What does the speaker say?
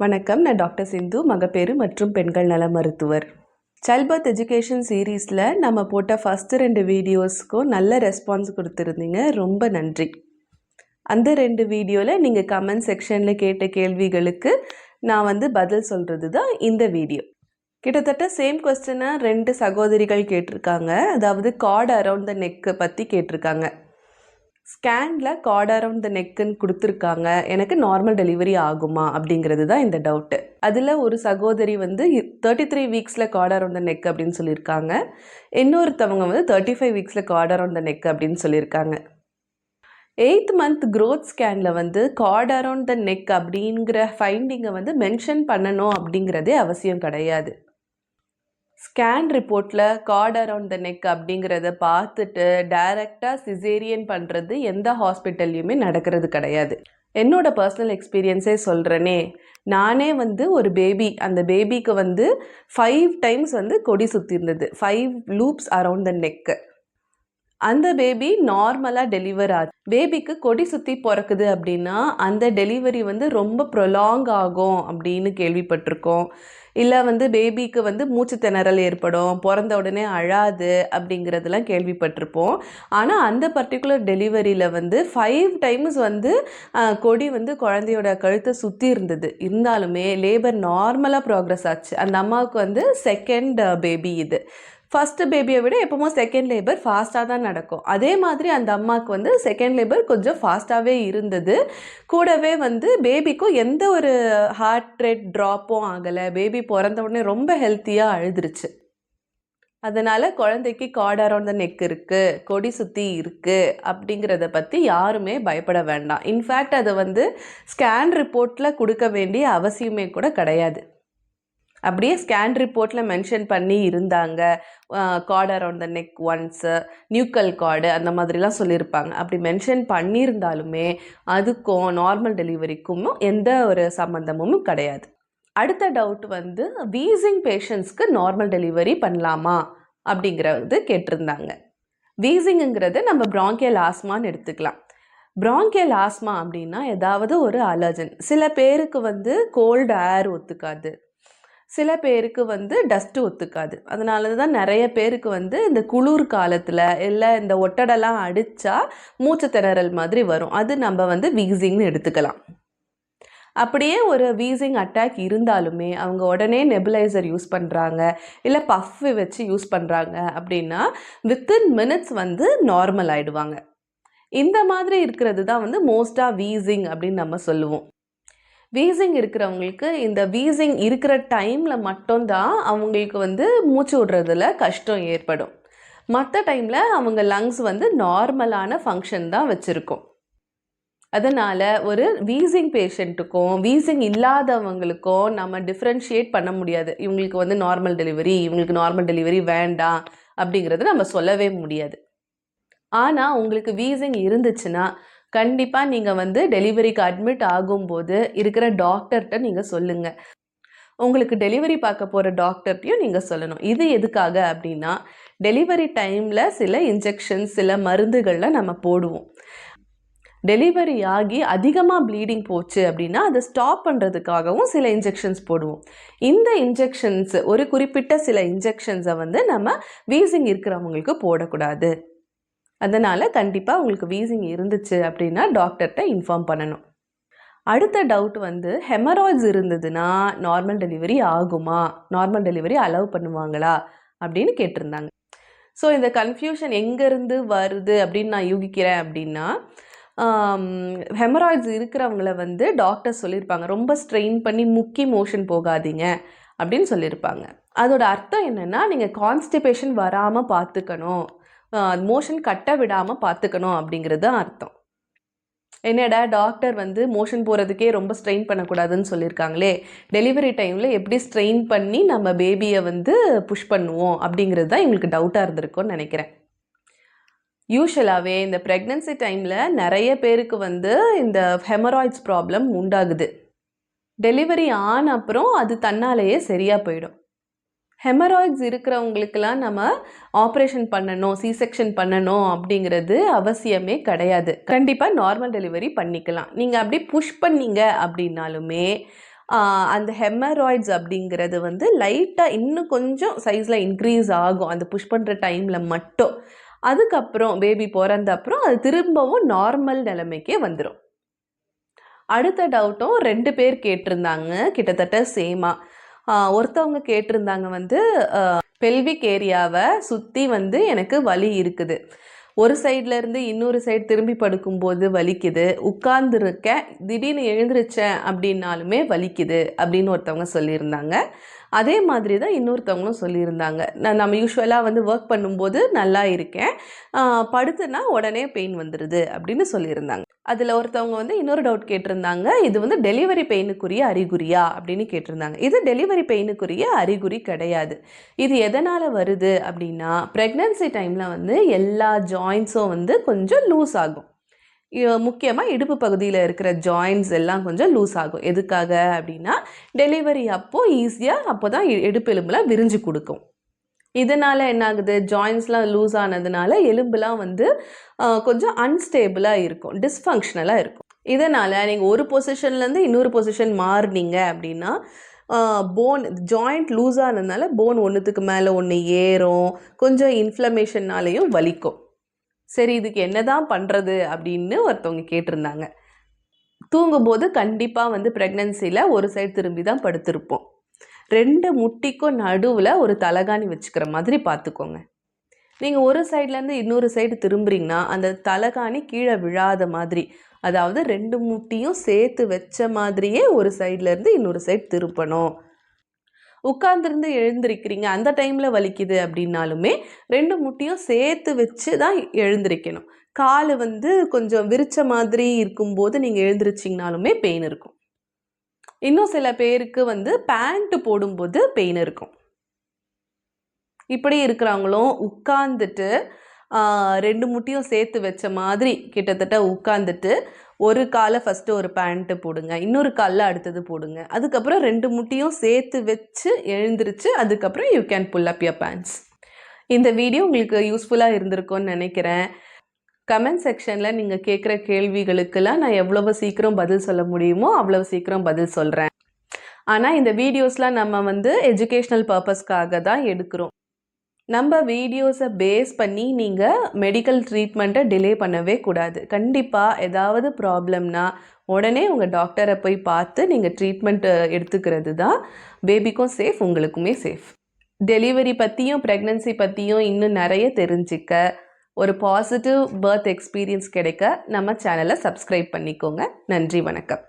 வணக்கம். நான் டாக்டர் சிந்து, மகப்பேறு மற்றும் பெண்கள் நல மருத்துவர். சைல்ட் பர்த் எஜுகேஷன் சீரீஸில் நம்ம போட்ட ஃபஸ்ட்டு 2 வீடியோஸ்க்கும் நல்ல ரெஸ்பான்ஸ் கொடுத்துருந்தீங்க. ரொம்ப நன்றி. அந்த 2 வீடியோவில் நீங்கள் கமெண்ட் செக்ஷனில் கேட்ட கேள்விகளுக்கு நான் பதில் சொல்கிறது தான் இந்த வீடியோ. கிட்டத்தட்ட சேம் கொஸ்டினை 2 சகோதரிகள் கேட்டிருக்காங்க. அதாவது கார்டு அரவுண்ட் த நெக்கு பற்றி கேட்டிருக்காங்க. ஸ்கேனில் கார்டு அரவுண்ட் த நெக்குன்னு கொடுத்துருக்காங்க, எனக்கு நார்மல் டெலிவரி ஆகுமா அப்படிங்கிறது தான் இந்த டவுட்டு. அதில் ஒரு சகோதரி 33 வீக்ஸில் கார்டு அரவுண்ட் த நெக் அப்படின்னு சொல்லியிருக்காங்க. இன்னொருத்தவங்க 35 வீக்ஸில் கார்டு அரவுண்ட் த நெக் அப்படின்னு சொல்லியிருக்காங்க. 8th மந்த் க்ரோத் ஸ்கேனில் கார்டு அரவுண்ட் த நெக் அப்படிங்கிற ஃபைண்டிங்கை மென்ஷன் பண்ணணும் அப்படிங்கிறதே அவசியம் கிடையாது. ஸ்கேன் ரிப்போர்ட்டில் கார்டு அரவுண்ட் த நெக் அப்படிங்கிறத பார்த்துட்டு டைரெக்டாக சிசேரியன் பண்ணுறது எந்த ஹாஸ்பிட்டல்லையுமே நடக்கிறது கிடையாது. என்னோட பர்சனல் எக்ஸ்பீரியன்ஸே சொல்கிறேனே, நானே ஒரு பேபி, அந்த பேபிக்கு 5 டைம்ஸ் கொடி சுற்றிருந்தது, 5 லூப்ஸ் அரவுண்ட் த நெக்கு. அந்த பேபி நார்மலாக டெலிவர் ஆச்சு. பேபிக்கு கொடி சுற்றி பிறக்குது அப்படின்னா அந்த டெலிவரி ரொம்ப ப்ரொலாங் ஆகும் அப்படின்னு கேள்விப்பட்டிருக்கோம். இல்லை பேபிக்கு மூச்சு திணறல் ஏற்படும், பிறந்த உடனே அழாது அப்படிங்கிறதுலாம் கேள்விப்பட்டிருப்போம். ஆனால் அந்த பர்டிகுலர் டெலிவரியில் 5 டைம்ஸ் கொடி குழந்தையோட கழுத்தை சுற்றி இருந்தது. இருந்தாலுமே லேபர் நார்மலாக ப்ராக்ரஸ் ஆச்சு. அந்த அம்மாவுக்கு செகண்ட் பேபி இது. ஃபஸ்ட்டு பேபியை விட எப்போவும் செகண்ட் லேபர் ஃபாஸ்ட்டாக தான் நடக்கும். அதே மாதிரி அந்த அம்மாவுக்கு செகண்ட் லேபர் கொஞ்சம் ஃபாஸ்ட்டாகவே இருந்தது. கூடவே பேபிக்கும் எந்த ஒரு ஹார்ட் ரேட் ட்ராப்பும் ஆகலை. பேபி பிறந்த உடனே ரொம்ப ஹெல்த்தியாக அழுதுருச்சு. அதனால் குழந்தைக்கு கார்டு அரவுண்ட் த நெக் இருக்குது, கொடி சுற்றி இருக்குது அப்படிங்கிறத பற்றி யாருமே பயப்பட வேண்டாம். இன்ஃபேக்ட் அதை ஸ்கேன் ரிப்போர்ட்டில் கொடுக்க வேண்டிய அவசியமே கூட கிடையாது. அப்படியே ஸ்கேன் ரிப்போர்ட்டில் மென்ஷன் பண்ணி இருந்தாங்க, card around the neck once, nuchal card அந்த மாதிரிலாம் சொல்லியிருப்பாங்க. அப்படி மென்ஷன் பண்ணியிருந்தாலுமே அதுக்கும் நார்மல் டெலிவரிக்கும் எந்த ஒரு சம்மந்தமும் கிடையாது. அடுத்த டவுட் வீசிங் பேஷண்ட்ஸ்க்கு நார்மல் டெலிவரி பண்ணலாமா அப்படிங்கிறது கேட்டிருந்தாங்க. வீசிங்குங்கிறது நம்ம பிராங்கியல் ஆஸ்மான்னு எடுத்துக்கலாம். பிராங்கியல் ஆஸ்மா அப்படின்னா ஏதாவது ஒரு அலர்ஜன். சில பேருக்கு கோல்டு ஏர் ஒத்துக்காது, சில பேருக்கு டஸ்ட்டு ஒத்துக்காது. அதனால தான் நிறைய பேருக்கு இந்த குளிர் காலத்தில் இல்லை இந்த ஒட்டடெல்லாம் அடித்தா மூச்சு திணறல் மாதிரி வரும். அது நம்ம வீசிங்னு எடுத்துக்கலாம். அப்படியே ஒரு வீசிங் அட்டாக் இருந்தாலுமே அவங்க உடனே நெபுலைசர் யூஸ் பண்ணுறாங்க, இல்லை பஃப் வச்சு யூஸ் பண்ணுறாங்க அப்படின்னா வித்தின் மினிட்ஸ் நார்மல் ஆகிடுவாங்க. இந்த மாதிரி இருக்கிறது தான் மோஸ்ட்டாக வீசிங் அப்படின்னு நம்ம சொல்லுவோம். வீசிங் இருக்கிறவங்களுக்கு இந்த வீசிங் இருக்கிற டைமில் மட்டும்தான் அவங்களுக்கு மூச்சு விடுறதுல கஷ்டம் ஏற்படும். மற்ற டைமில் அவங்க லங்ஸ் நார்மலான ஃபங்க்ஷன் தான் வச்சுருக்கோம். அதனால் ஒரு வீசிங் பேஷண்ட்டுக்கும் வீசிங் இல்லாதவங்களுக்கும் நம்ம டிஃப்ரென்ஷியேட் பண்ண முடியாது. இவங்களுக்கு நார்மல் டெலிவரி, இவங்களுக்கு நார்மல் டெலிவரி வேண்டாம் அப்படிங்கிறது நம்ம சொல்லவே முடியாது. ஆனால் உங்களுக்கு வீசிங் இருந்துச்சுன்னா கண்டிப்பாக நீங்கள் டெலிவரிக்கு அட்மிட் ஆகும்போது இருக்கிற டாக்டர்கிட்ட நீங்கள் சொல்லுங்கள். உங்களுக்கு டெலிவரி பார்க்க போகிற டாக்டர்கிட்டையும் நீங்கள் சொல்லணும். இது எதுக்காக அப்படின்னா டெலிவரி டைமில் சில இன்ஜெக்ஷன்ஸ், சில மருந்துகளில் நம்ம போடுவோம். டெலிவரி ஆகி அதிகமாக ப்ளீடிங் போச்சு அப்படின்னா அதை ஸ்டாப் பண்ணுறதுக்காகவும் சில இன்ஜெக்ஷன்ஸ் போடுவோம். இந்த இன்ஜெக்ஷன்ஸ், ஒரு குறிப்பிட்ட சில இன்ஜெக்ஷன்ஸை நம்ம வீசிங் இருக்கிறவங்களுக்கு போடக்கூடாது. அதனால் கண்டிப்பாக உங்களுக்கு வீசிங் இருந்துச்சு அப்படின்னா டாக்டர்கிட்ட இன்ஃபார்ம் பண்ணணும். அடுத்த டவுட் ஹெமராய்ட்ஸ் இருந்ததுன்னா நார்மல் டெலிவரி ஆகுமா, நார்மல் டெலிவரி அலோவ் பண்ணுவாங்களா அப்படின்னு கேட்டிருந்தாங்க. ஸோ இந்த கன்ஃபியூஷன் எங்கேருந்து வருது அப்படின்னு நான் யூகிக்கிறேன் அப்படின்னா, ஹெமராய்ட்ஸ் இருக்கிறவங்கள டாக்டர் சொல்லியிருப்பாங்க, ரொம்ப ஸ்ட்ரெயின் பண்ணி முக்கி மோஷன் போகாதீங்க அப்படின்னு சொல்லியிருப்பாங்க. அதோட அர்த்தம் என்னென்னா நீங்கள் கான்ஸ்டிபேஷன் வராமல் பார்த்துக்கணும், மோஷன் கட்ட விடாமல் பார்த்துக்கணும் அப்படிங்கிறது தான் அர்த்தம். என்னடா டாக்டர் மோஷன் போகிறதுக்கே ரொம்ப ஸ்ட்ரெயின் பண்ணக்கூடாதுன்னு சொல்லியிருக்காங்களே, டெலிவரி டைமில் எப்படி ஸ்ட்ரெயின் பண்ணி நம்ம பேபியை புஷ் பண்ணுவோம் அப்படிங்கிறது தான் எங்களுக்கு டவுட்டாக இருந்திருக்கும்னு நினைக்கிறேன். யூஷுவலாகவே இந்த ப்ரெக்னன்சி டைமில் நிறைய பேருக்கு இந்த ஹெமராய்ட்ஸ் ப்ராப்ளம் உண்டாகுது. டெலிவரி ஆன அப்புறம் அது தன்னாலேயே சரியாக போயிடும். ஹெமராய்ட்ஸ் இருக்கிறவங்களுக்கெல்லாம் நம்ம ஆப்ரேஷன் பண்ணணும், சி-செக்ஷன் பண்ணணும் அப்படிங்கிறது அவசியமே கிடையாது. கண்டிப்பாக நார்மல் டெலிவரி பண்ணிக்கலாம். நீங்கள் அப்படி புஷ் பண்ணீங்க அப்படின்னாலுமே அந்த ஹெமராய்ட்ஸ் அப்படிங்கிறது வந்து லைட்டாக இன்னும் கொஞ்சம் சைஸில் இன்க்ரீஸ் ஆகும் அந்த புஷ் பண்ணுற டைமில் மட்டும். அதுக்கப்புறம் பேபி பிறந்த அப்புறம் அது திரும்பவும் நார்மல் நிலைமைக்கே வந்துடும். அடுத்த டவுட்டும் 2 பேர் கேட்டிருந்தாங்க, கிட்டத்தட்ட சேமாக. ஒருத்தவங்க கேட்டிருந்தாங்க வந்து பெல்விக் ஏரியாவை சுற்றி வந்து எனக்கு வலி இருக்குது, ஒரு சைட்லேருந்து இன்னொரு சைடு திரும்பி படுக்கும்போது வலிக்குது, உட்கார்ந்துருக்கேன் திடீர்னு எழுந்திரிச்சேன் அப்படின்னாலுமே வலிக்குது அப்படின்னு ஒருத்தவங்க சொல்லியிருந்தாங்க. அதே மாதிரி தான் இன்னொருத்தவங்களும் சொல்லியிருந்தாங்க. நம்ம யூஸ்வலாக வந்து ஒர்க் பண்ணும்போது நல்லா இருக்கேன், படுத்துனா உடனே பெயின் வந்துடுது அப்படின்னு சொல்லியிருந்தாங்க. அதில் ஒருத்தவங்க வந்து இன்னொரு டவுட் கேட்டிருந்தாங்க, இது வந்து டெலிவரி பெயினுக்குரிய அறிகுறியா அப்படின்னு கேட்டிருந்தாங்க. இது டெலிவரி பெயினுக்குரிய அறிகுறி கிடையாது. இது எதனால் வருது அப்படின்னா, ப்ரெக்னன்சி டைமில் வந்து எல்லா ஜாயின்ஸும் வந்து கொஞ்சம் லூஸ் ஆகும். முக்கியமாக இடுப்பு பகுதியில் இருக்கிற ஜாயின்ஸ் எல்லாம் கொஞ்சம் லூஸ் ஆகும். எதுக்காக அப்படின்னா, டெலிவரி அப்போது ஈஸியாக அப்போ தான் இடுப்பு எலும்புலாம் விரிஞ்சு கொடுக்கும். இதனால் என்ன ஆகுது, ஜாயின்ஸ்லாம் லூஸ் ஆனதுனால எலும்புலாம் வந்து கொஞ்சம் அன்ஸ்டேபிளாக இருக்கும், டிஸ்ஃபங்க்ஷனலாக இருக்கும். இதனால் நீங்கள் ஒரு பொசிஷன்லேருந்து இன்னொரு பொசிஷன் மாறினீங்க அப்படின்னா போன் ஜாயிண்ட் லூஸ் ஆனதுனால போன் ஒன்றுத்துக்கு மேலே ஒன்று ஏறும், கொஞ்சம் இன்ஃப்ளமேஷன்னாலேயும் வலிக்கும். சரி, இதுக்கு என்னதான் பண்ணுறது அப்படின்னு ஒருத்தவங்க கேட்டிருந்தாங்க. தூங்கும்போது கண்டிப்பாக வந்து ப்ரெக்னன்சியில் ஒரு சைடு திரும்பி தான் படுத்திருப்போம். 2 முட்டிக்கும் நடுவில் ஒரு தலகாணி வச்சுக்கிற மாதிரி பார்த்துக்கோங்க. நீங்கள் ஒரு சைட்லேருந்து இன்னொரு சைடு திரும்புறீங்கன்னா அந்த தலகாணி கீழே விழாத மாதிரி, அதாவது 2 முட்டியும் சேர்த்து வச்ச மாதிரியே ஒரு சைட்லேருந்து இன்னொரு சைடு திருப்பணும். உட்கார்ந்துருந்து எழுந்திருக்கிறீங்க, அந்த டைமில் வலிக்குது அப்படின்னாலுமே 2 முட்டியும் சேர்த்து வச்சு தான் எழுந்திருக்கணும். கால் வந்து கொஞ்சம் விரிச்ச மாதிரி இருக்கும்போது நீங்கள் எழுந்திரிச்சிங்கனாலுமே பெயின் இருக்கும். இன்னும் சில பேருக்கு வந்து பேண்ட் போடும்போது பெயின் இருக்கும். இப்படி இருக்கிறவங்களும் உட்கார்ந்துட்டு 2 முட்டியும் சேர்த்து வச்ச மாதிரி கிட்டத்தட்ட உட்காந்துட்டு ஒரு காலை ஃபஸ்ட்டு ஒரு பேண்ட்டு போடுங்க, இன்னொரு காலில் அடுத்தது போடுங்க, அதுக்கப்புறம் 2 முட்டியும் சேர்த்து வச்சு எழுந்திரிச்சு அதுக்கப்புறம் you can pull up your pants. இந்த வீடியோ உங்களுக்கு யூஸ்ஃபுல்லாக இருந்திருக்கும்னு நினைக்கிறேன். கமெண்ட் செக்ஷனில் நீங்கள் கேட்குற கேள்விகளுக்கெல்லாம் நான் எவ்வளவு சீக்கிரம் பதில் சொல்ல முடியுமோ அவ்வளவு சீக்கிரம் பதில் சொல்கிறேன். ஆனால் இந்த வீடியோஸ்லாம் நம்ம வந்து எஜுகேஷ்னல் பர்பஸ்க்காக தான் எடுக்கிறோம். நம்ம வீடியோஸை பேஸ் பண்ணி நீங்கள் மெடிக்கல் ட்ரீட்மெண்ட்டை டிலே பண்ணவே கூடாது. கண்டிப்பாக ஏதாவது ப்ராப்ளம்னா உடனே உங்கள் டாக்டரை போய் பார்த்து நீங்கள் ட்ரீட்மெண்ட் எடுத்துக்கிறது தான் பேபிக்கும் சேஃப், உங்களுக்குமே சேஃப். டெலிவரி பற்றியும் ப்ரெக்னன்சி பற்றியும் இன்னும் நிறைய தெரிஞ்சிக்க, ஒரு பாசிட்டிவ் பர்த் எக்ஸ்பீரியன்ஸ் கிடைக்க நம்ம சேனலை சப்ஸ்கிரைப் பண்ணிக்கோங்க. நன்றி, வணக்கம்.